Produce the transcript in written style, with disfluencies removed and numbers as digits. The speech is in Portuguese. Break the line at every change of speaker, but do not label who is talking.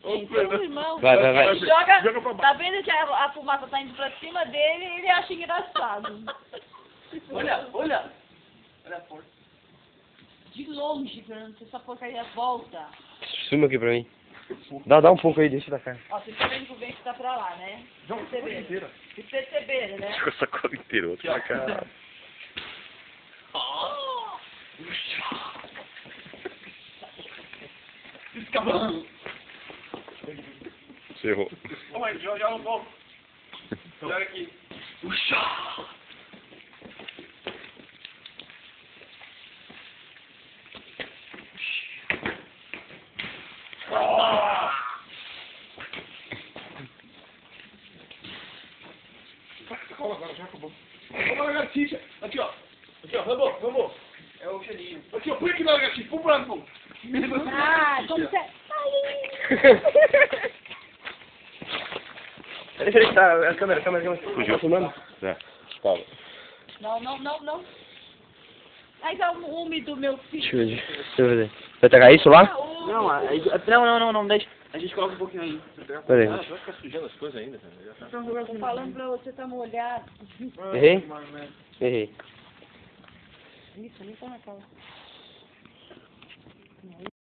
Seu irmão.
Vai.
Ele joga, tá vendo que a fumaça tá indo pra cima dele e ele acha engraçado.
Olha. Olha a porta.
De longe, Fernando, se essa porcaria volta.
Suma aqui pra mim. Dá um pouco aí, deixa da cara.
Ó, vocês estão vendo que o vento tá pra lá, né? Perceberam? Vocês perceberam, né?
Ficou essa cola inteira, outro pra cá.
Escapando.
Você errou.
Ô mãe, já não volto. Olha aqui. Puxa! Calma agora, já acabou. Vamos na lagartixa. Aqui, ó. Vamos. É o gelinho. Aqui, ó. Põe aqui na lagartixa. Põe pra mim.
Ah, como você...
Peraí, tá. A câmera. Fugiu. Tá filmando? Tá. Calma.
Não. Mas é um úmido, meu filho.
Deixa eu ver. Vai tacar isso lá?
Não, deixa. A gente coloca um pouquinho aí.
Peraí.
Vai ficar sujando as coisas ainda, cara.
Tô falando pra você, tá molhado.
Errei.
Isso, nem tá na cara.